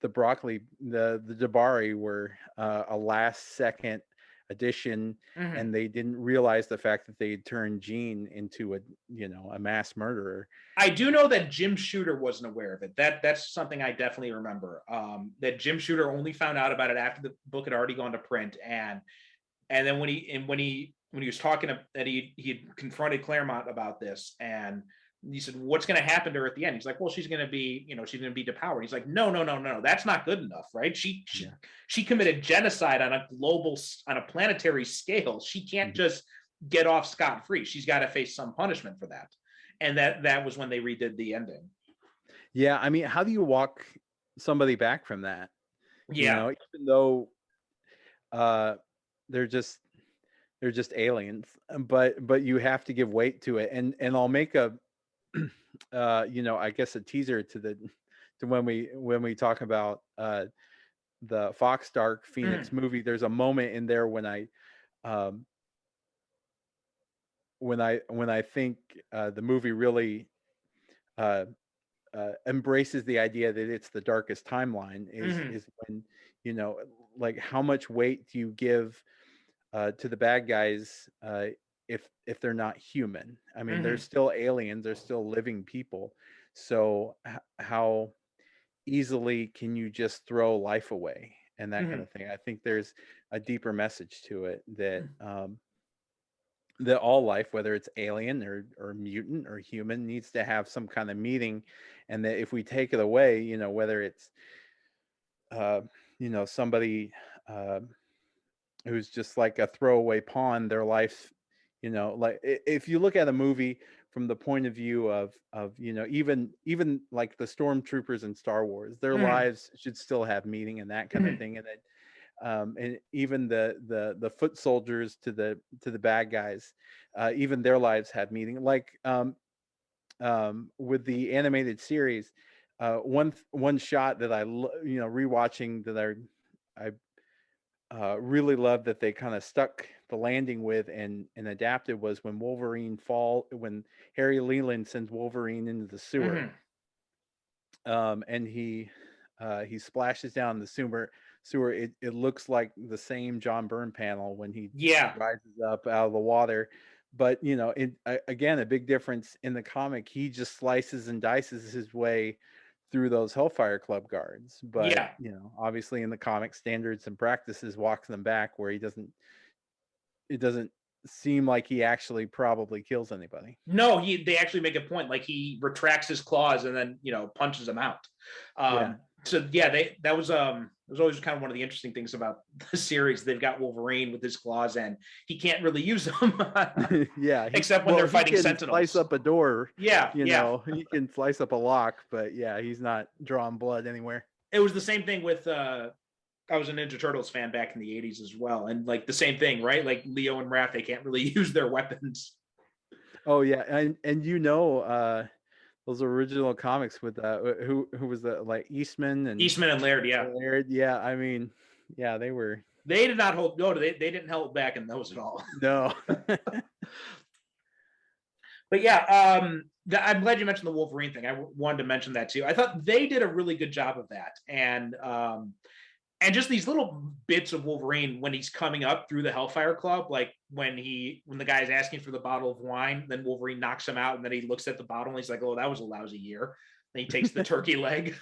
the Jabari were a last second addition, Mhm. and they didn't realize the fact that they had turned Gene into a mass murderer. I do know that Jim Shooter wasn't aware of it. That's something I definitely remember. That Jim Shooter only found out about it after the book had already gone to print, and then when he was talking that he had confronted Claremont about this, and he said, "What's going to happen to her at the end?" He's like, "Well, she's going to be, she's going to be depowered." He's like, "No, no, no, no, that's not good enough, right? Yeah. She committed genocide on a planetary scale. She can't Mhm. just get off scot free. She's got to face some punishment for that." And that was when they redid the ending. Yeah, I mean, how do you walk somebody back from that? Yeah. Even though uh, they're just aliens, but you have to give weight to it. And I'll make a I guess a teaser to when we talk about the Fox Dark Phoenix Mhm. movie. There's a moment in there when um, I think the movie really uh, embraces the idea that it's the darkest timeline Mhm. is when you know like how much weight do you give to the bad guys if they're not human. I mean, they're Mhm. still aliens, they're still living people. So how easily can you just throw life away and that kind Mhm. of thing? I think there's a deeper message to it that all life, whether it's alien or mutant or human, needs to have some kind of meaning, and that if we take it away, whether it's uh, somebody uh, who's just like a throwaway pawn, their life, like if you look at a movie from the point of view of even like the stormtroopers in Star Wars, their Mhm. lives should still have meaning and that kind of Mhm. thing. And even the foot soldiers to the bad guys, even their lives have meaning. Like with the animated series, one shot that rewatching that I really love that they kind of stuck the landing with and adapted was when Harry Leland sends Wolverine into the sewer, Mhm. and he splashes down the sewer. It looks like the same John Byrne panel when he Yeah. rises up out of the water. But again, a big difference in the comic. He just slices and dices his way through those Hellfire Club guards. But Yeah. obviously in the comic, standards and practices walks them back where it doesn't seem like he actually probably kills anybody. No, they actually make a point. Like he retracts his claws and then punches them out. Yeah. So yeah, that was always kind of one of the interesting things about the series. They've got Wolverine with his claws, and he can't really use them Yeah, except when they're he fighting can slice Sentinels. up a door, Yeah, yeah. he can slice up a lock, but yeah, he's not drawing blood anywhere. It was the same thing with. I was a Ninja Turtles fan back in the '80s as well, and like the same thing, right? Like Leo and Raph, they can't really use their weapons. Oh yeah, and those original comics with who was the like Eastman and Eastman and Laird, yeah, Laird. Yeah, I mean, yeah, they were they did not hold. No, they didn't hold back in those at all. no. But yeah, I'm glad you mentioned the Wolverine thing. I wanted to mention that too. I thought they did a really good job of that, and just these little bits of Wolverine when he's coming up through the Hellfire Club, like when the guy's asking for the bottle of wine, then Wolverine knocks him out, and then he looks at the bottle and he's like, "Oh, that was a lousy year." Then he takes the turkey leg.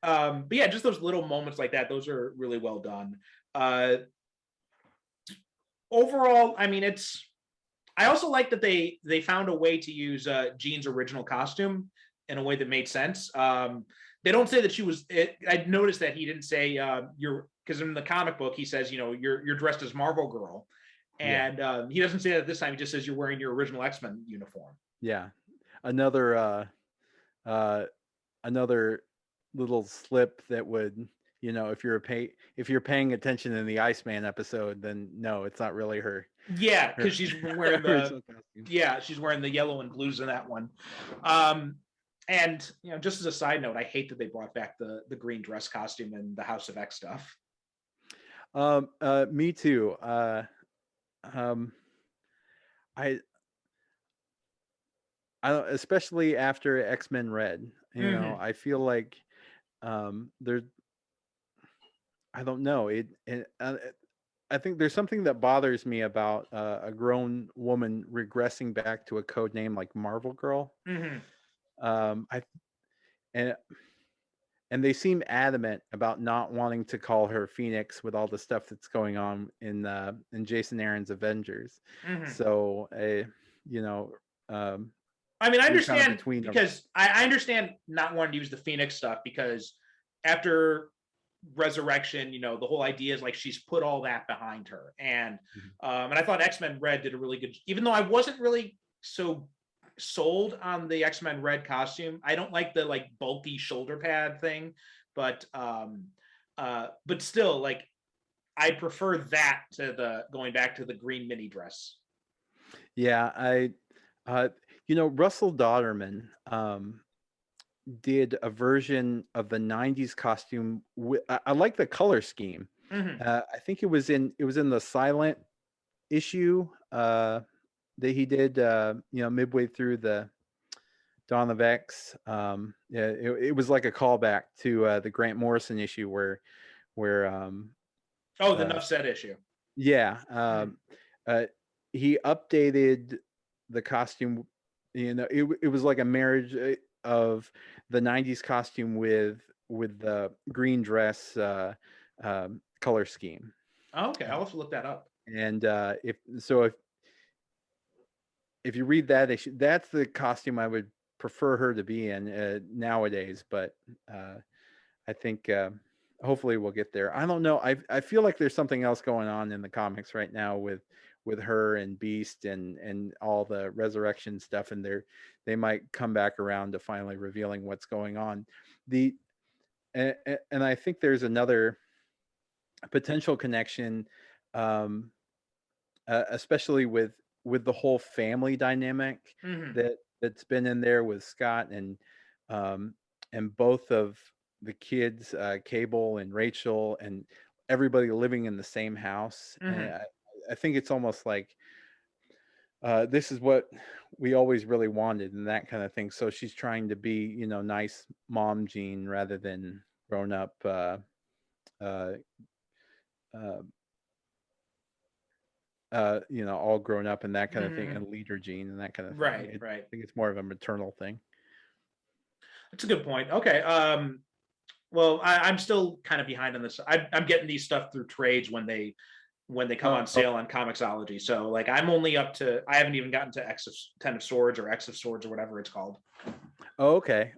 But yeah, just those little moments like that; those are really well done. Uh, Overall, I mean, it's I also like that they found a way to use Jean's original costume in a way that made sense. They don't say that she was. I noticed that he didn't say you're because in the comic book he says you're dressed as Marvel Girl, Yeah, and he doesn't say that this time. He just says you're wearing your original X-Men uniform. yeah. Another uh another little slip that would, if you're paying attention in the Iceman episode, then no, it's not really her Yeah, her because she's wearing original the costume. yeah, she's wearing the yellow and blues in that one. And just as a side note, I hate that they brought back the green dress costume in the House of X stuff. Me too. Um, I I don't, especially after X-Men Red, Mm-hmm. I feel like there. I don't know I think there's something that bothers me about a grown woman regressing back to a code name like Marvel Girl. Mm-hmm. I and and they seem adamant about not wanting to call her Phoenix with all the stuff that's going on in Jason Aaron's Avengers. Mm-hmm. So, you know, um, I mean, I you're kind of understand between them. because I understand not wanting to use the Phoenix stuff because after Resurrection, the whole idea is like she's put all that behind her, and I thought X-Men Red did a really good, even though I wasn't really so sold on the X-Men Red costume. I don't like the like bulky shoulder pad thing, but still, like I prefer that to the going back to the green mini dress. Yeah, uh, Russell Dodderman did a version of the '90s costume. I like the color scheme. Mm-hmm. I think it was in the Silent issue that he did. Midway through the Dawn of X. Yeah, it was like a callback to the Grant Morrison issue where Oh, the uh, Nuff Said issue. yeah, Mm-hmm. uh, he updated the costume. It was like a marriage of the '90s costume with the green dress color scheme. Oh, okay, Uh, I'll have to look that up. and if you read that issue, that's the costume I would prefer her to be in nowadays. But uh, I think hopefully we'll get there. I don't know. I feel like there's something else going on in the comics right now with her and Beast and all the resurrection stuff, and they might come back around to finally revealing what's going on. The and I think there's another potential connection, um, especially with the whole family dynamic Mm-hmm. that's been in there with Scott um, and both of the kids, Cable and Rachel, and everybody living in the same house. Mm-hmm. And I think it's almost like this is what we always really wanted and that kind of thing. So she's trying to be, nice mom Jean rather than grown up, uh, uh, all grown up and that kind of thing, Mm-hmm. and leader Jean and that kind of thing. Right, I right. think it's more of a maternal thing. That's a good point. Okay. Well, I'm still kind of behind on this. I'm getting these stuff through trades when they come on Oh, sale on Comixology. So like I'm only up to I haven't even gotten to X of Ten of Swords or X of Swords or whatever it's called. okay.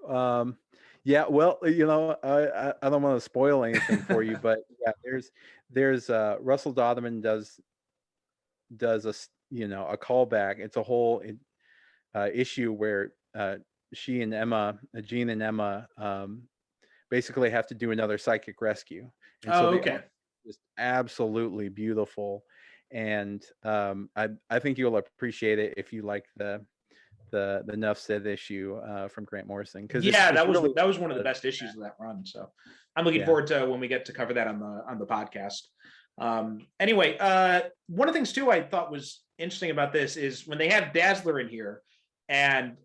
Yeah. Well, I don't want to spoil anything for you, but yeah, there's Russell Dodman does a callback. It's a whole issue where she and Emma, Jean and Emma, basically have to do another psychic rescue, and so Oh, the okay. art is just absolutely beautiful, and I think you'll appreciate it if you like the Nuff Said issue from Grant Morrison, because Yeah, it's really that was one of the uh, best issues of that run. So I'm looking yeah. forward to when we get to cover that on the podcast. Anyway, one of the things too I thought was interesting about this is when they have Dazzler in here, and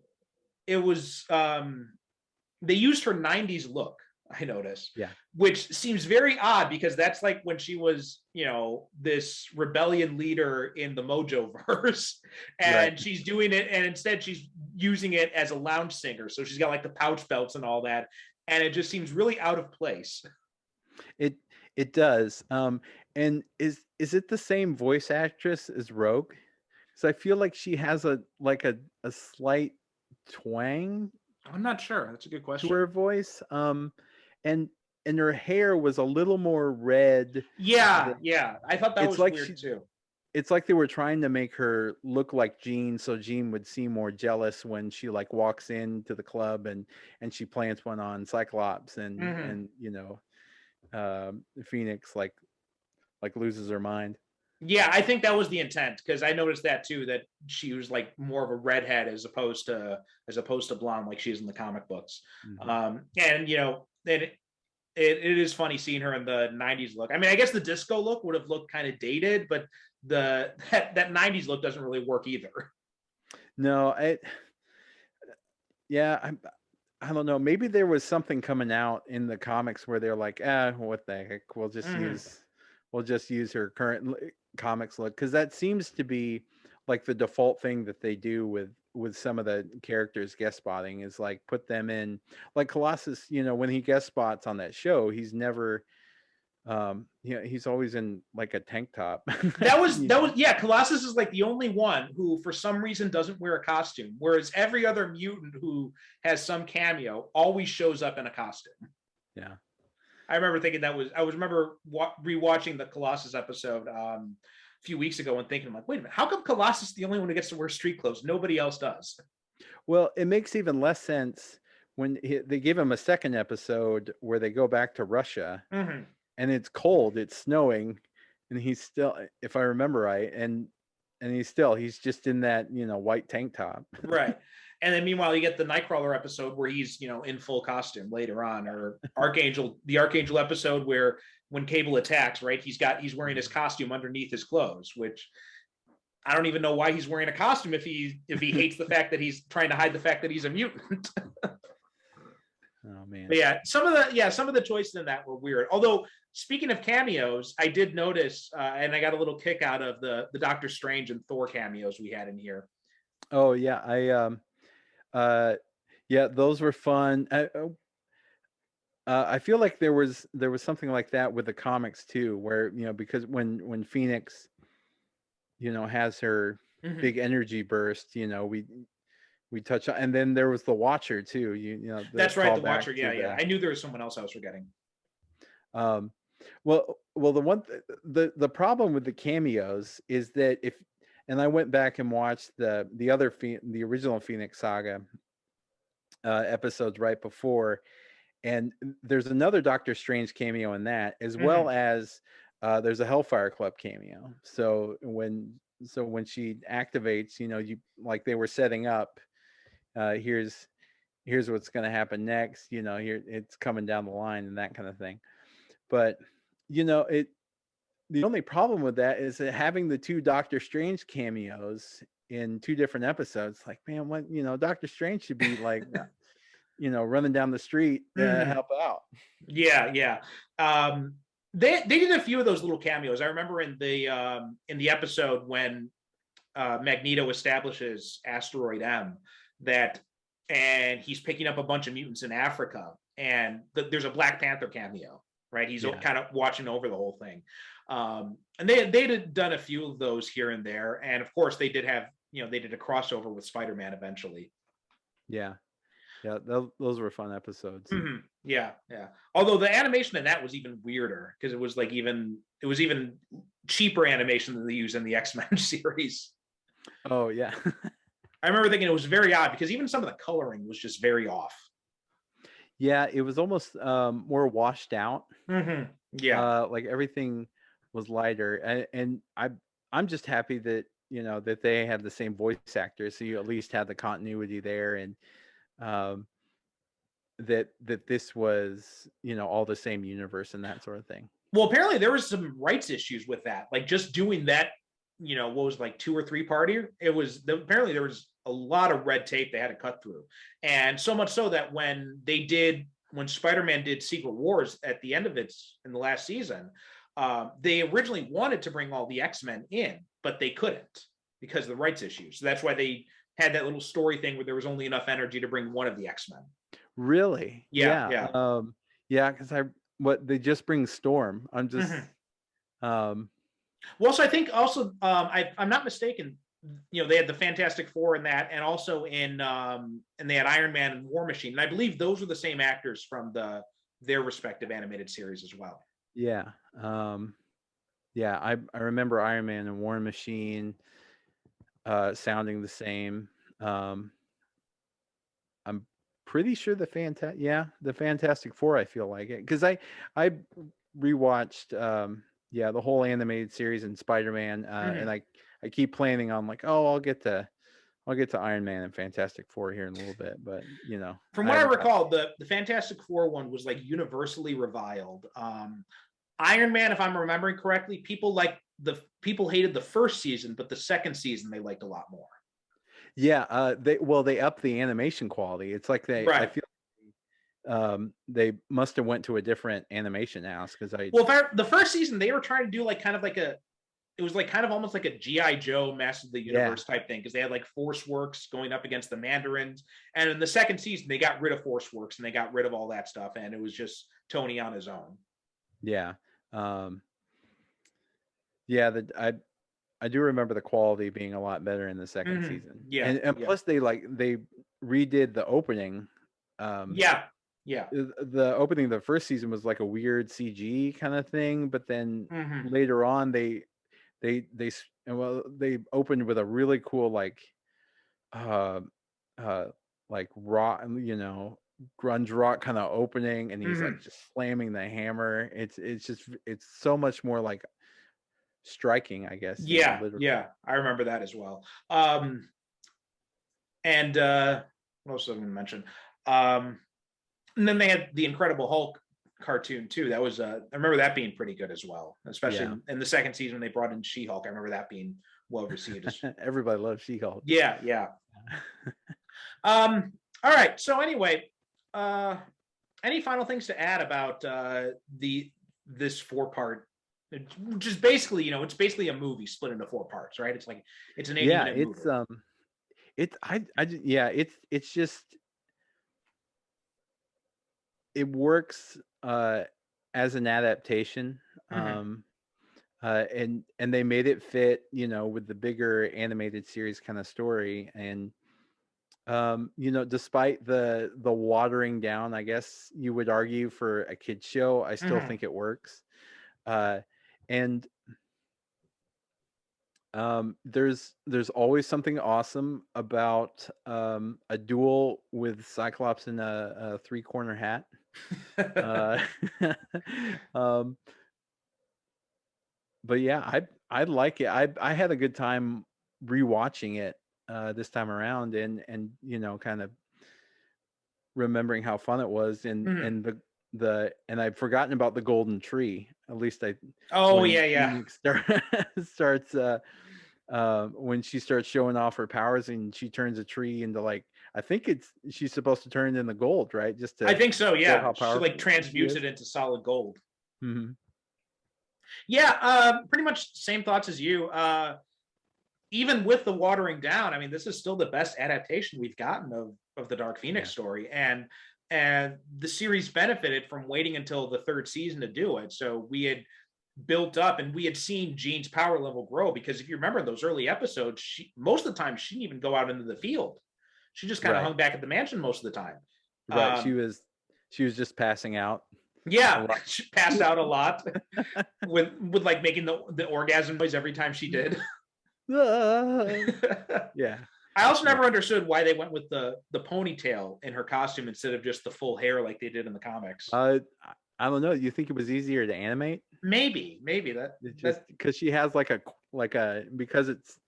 it was they used her 90s look, I noticed, Yeah. which seems very odd because that's like when she was, this rebellion leader in the Mojo verse, Right. and she's doing it, and instead she's using it as a lounge singer. So she's got like the pouch belts and all that, and it just seems really out of place. It it does. And is it the same voice actress as Rogue? Because I feel like she has a slight twang I'm not sure. That's a good to question. her voice. And her hair was a little more red. Yeah, Than, yeah. I thought that it's was like weird too. it's like they were trying to make her look like Jean, so Jean would seem more jealous when she like walks into the club and she plants one on Cyclops, Hmm. and Phoenix like loses her mind. Yeah, I think that was the intent, because I noticed that too, that she was like more of a redhead as opposed to blonde like she is in the comic books. Hmm. And it is funny seeing her in the 90s look. I mean, I guess the disco look would have looked kind of dated, but that 90s look doesn't really work either. No, yeah, I don't know. Maybe there was something coming out in the comics where they're like, what the heck? Mm-hmm. We'll just use her current comics look, because that seems to be like the default thing that they do with some of the characters guest spotting, is like put them in, like Colossus. When he guest spots on that show, he's never he's always in like a tank top. That was yeah, Colossus is like the only one who for some reason doesn't wear a costume, whereas every other mutant who has some cameo always shows up in a costume. Yeah. I remember thinking remember rewatching the Colossus episode a few weeks ago and thinking, I'm like, wait a minute, how come Colossus is the only one who gets to wear street clothes? Nobody else does. Well, it makes even less sense when they give him a second episode where they go back to Russia, Mm-hmm. and it's cold, it's snowing, and he's still, if I remember right, and he's just in that white tank top. Right. And then meanwhile, you get the Nightcrawler episode where he's, in full costume later on, or the Archangel episode where when Cable attacks, right, he's wearing his costume underneath his clothes, which I don't even know why he's wearing a costume if he hates the fact that he's trying to hide the fact that he's a mutant. Oh man. But some of the choices in that were weird. Although speaking of cameos, I did notice, and I got a little kick out of the Doctor Strange and Thor cameos we had in here. Oh yeah, yeah, those were fun. I feel like there was something like that with the comics too, where because when Phoenix has her Mm-hmm. big energy burst, we touch on, and then there was the Watcher too. The That's right, the callback Watcher. to Yeah, yeah. the I knew there was someone else I was forgetting. um, the one the problem with the cameos is that if, and I went back and watched the original Phoenix Saga episodes right before, and there's another Doctor Strange cameo in that, as Mm-hmm. well as there's a Hellfire Club cameo. So when she activates, you like they were setting up. Here's what's going to happen next. Here it's coming down the line and that kind of thing. But it the only problem with that is that having the two Doctor Strange cameos in two different episodes, like, man, what, Doctor Strange should be like, running down the street, Mm-hmm. help out. Yeah, yeah. They did a few of those little cameos. I remember in the episode when Magneto establishes Asteroid M, that and he's picking up a bunch of mutants in Africa, and there's a Black Panther cameo, right? He's Yeah. kind of watching over the whole thing. And they had done a few of those here and there, and of course they did have they did a crossover with Spider-Man eventually. Yeah. Yeah, those were fun episodes. Mm-hmm. Yeah, yeah. Although the animation in that was even weirder, because it was even cheaper animation than they use in the X-Men series. Oh yeah. I remember thinking it was very odd because even some of the coloring was just very off. Yeah, it was almost more washed out. Mm-hmm. Yeah. Like everything was lighter, and I'm just happy that that they had the same voice actors, so you at least had the continuity there, and um, that this was all the same universe and that sort of thing. Well, apparently there was some rights issues with that, like just doing that. What was like 2 or 3 party. Apparently there was a lot of red tape they had to cut through, and so much so that when Spider-Man did Secret Wars at the end of it in the last season, they originally wanted to bring all the X-Men in, but they couldn't because of the rights issues. So that's why they had that little story thing where there was only enough energy to bring one of the X-Men. Really? Yeah, yeah. Yeah, because they just bring Storm. I'm just Well, so I think also, I'm not mistaken, they had the Fantastic Four in that, and also and they had Iron Man and War Machine, and I believe those were the same actors from their respective animated series as well. Yeah. Yeah, I remember Iron Man and War Machine sounding the same. Um, I'm pretty sure the Fantastic Four. I feel like it because I rewatched the whole animated series and Spider-Man, and Mhm. I keep planning on like, oh, I'll get to Iron Man and Fantastic Four here in a little bit, but From I what I haven't got. recall, the Fantastic Four one was like universally reviled. Iron Man, if I'm remembering correctly, people hated the first season, but the second season they liked a lot more. Yeah, they upped the animation quality. It's like I Right. feel they must have went to a different animation house because I Well, the first season they were trying to do like kind of like it was like kind of almost like a GI Joe Master of the yeah. Universe type thing because they had like Force Works going up against the Mandarins, and in the second season they got rid of Force Works and they got rid of all that stuff, and it was just Tony on his own. Yeah. Um, yeah, I do remember the quality being a lot better in the second season. Yeah, And yeah, plus they redid the opening. Um, yeah, yeah. the opening of the first season was like a weird CG kind of thing, but then Mm-hmm. later on they opened with a really cool uh uh like rock, grunge rock kind of opening, and he's Mm-hmm. like just slamming the hammer. It's so much more like striking, I guess, Yeah, literally. yeah. I remember that as well. And what else was I going to mention? Um, and then they had the Incredible Hulk cartoon too. That was I remember that being pretty good as well, especially Yeah. in the second season when they brought in She-Hulk. I remember that being well received. Everybody loves She-Hulk. Yeah, yeah. All right. So anyway, uh, any final things to add about the this 4 part? Which is basically, it's basically a movie split into 4 parts, right? It's like it's an 80 Yeah, minute movie. it's just it works as an adaptation. Mm-hmm. And they made it fit, with the bigger animated series kind of story. And despite the watering down, I guess you would argue, for a kid's show, I still Mm-hmm. think it works. Uh, and there's always something awesome about a duel with Cyclops in a three-corner hat. Uh, um, but yeah, I like it. I had a good time rewatching it this time around, and kind of remembering how fun it was, Mm-hmm. and and I've forgotten about the golden tree. At least Oh when yeah, yeah. Phoenix starts when she starts showing off her powers and she turns a tree into, like, I think she's supposed to turn it into gold, right? Just I to think so. show Yeah, how she like powerful she transmutes is. it into solid gold. Hmm. Yeah, pretty much same thoughts as you. Even with the watering down, I mean, this is still the best adaptation we've gotten of the Dark Phoenix Yeah. story, and the series benefited from waiting until the third season to do it. So we had built up and we had seen Jean's power level grow, because if you remember those early episodes, most of the time she didn't even go out into the field. She just kind of Right. hung back at the mansion most of the time. Right. Um, She was just passing out a yeah, lot. she passed out a lot with like making the orgasm noise every time she did. Yeah. I also Yeah. never understood why they went with the ponytail in her costume instead of just the full hair like they did in the comics. I don't know. You think it was easier to animate? Maybe that It just that because she has because it's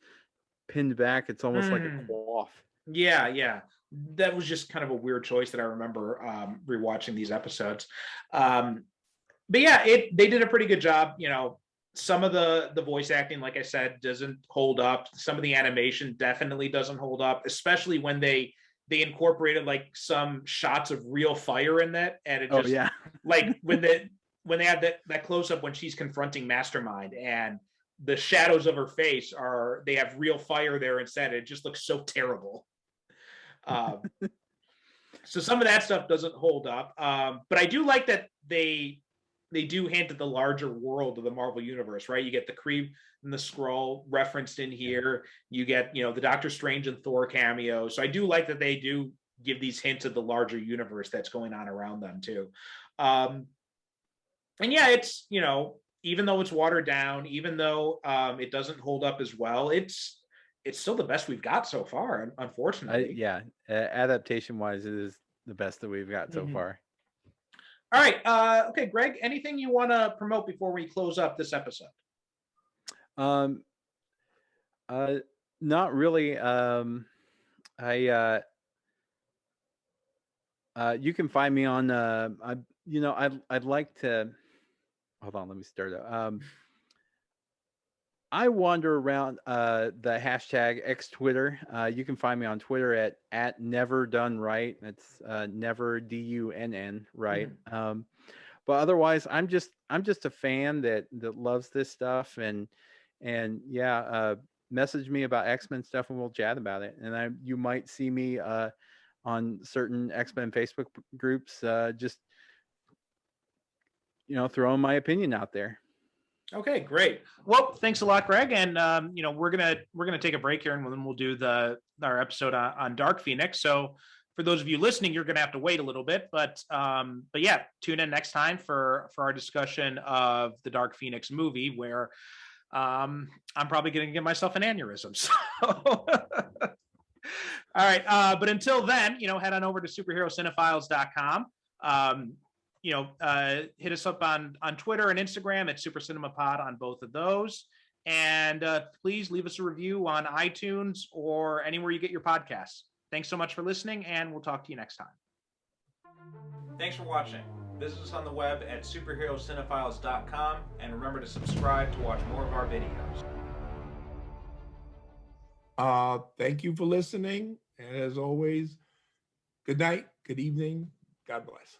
pinned back, it's almost like a cloth. yeah, yeah. That was just kind of a weird choice that I remember rewatching these episodes. Um, but yeah, they did a pretty good job. Some of the voice acting, like I said, doesn't hold up. Some of the animation definitely doesn't hold up, especially when they incorporated like some shots of real fire in that, and it Oh just yeah. like when they have that close up when she's confronting Mastermind, and the shadows of her face they have real fire there instead. It just looks so terrible. Um, so some of that stuff doesn't hold up, but I do like that they do hint at the larger world of the Marvel universe, right? You get the Kree and the Skrull referenced in Yeah. here. You get the Doctor Strange and Thor cameo. So I do like that they do give these hints of the larger universe that's going on around them too. And yeah, it's even though it's watered down, even though it doesn't hold up as well, it's still the best we've got so far, unfortunately. Yeah, adaptation wise, it is the best that we've got so Mhm. far. All right. Okay, Greg, anything you want to promote before we close up this episode? Um, Not really. I You can find me on. I'd like to. Hold on, let me start up. I wander around the hashtag X Twitter. You can find me on Twitter at never done right. That's never DUNN right. Mhm. But otherwise, I'm just a fan that loves this stuff, and yeah, message me about X-Men stuff and we'll chat about it. And you might see me on certain X-Men Facebook groups, just throwing my opinion out there. Okay, great. Well, thanks a lot, Greg. And we're gonna take a break here, and then we'll do our episode on Dark Phoenix. So for those of you listening, you're gonna have to wait a little bit, but yeah, tune in next time for our discussion of the Dark Phoenix movie, where I'm probably gonna give myself an aneurysm. So all right, but until then, head on over to superherocinephiles.com. Hit us up on Twitter and Instagram at Super Cinema Pod on both of those. And please leave us a review on iTunes or anywhere you get your podcasts. Thanks so much for listening, and we'll talk to you next time. Thanks for watching. Visit us on the web at superherocinephiles.com, and remember to subscribe to watch more of our videos. Thank you for listening. And as always, good night, good evening. God bless.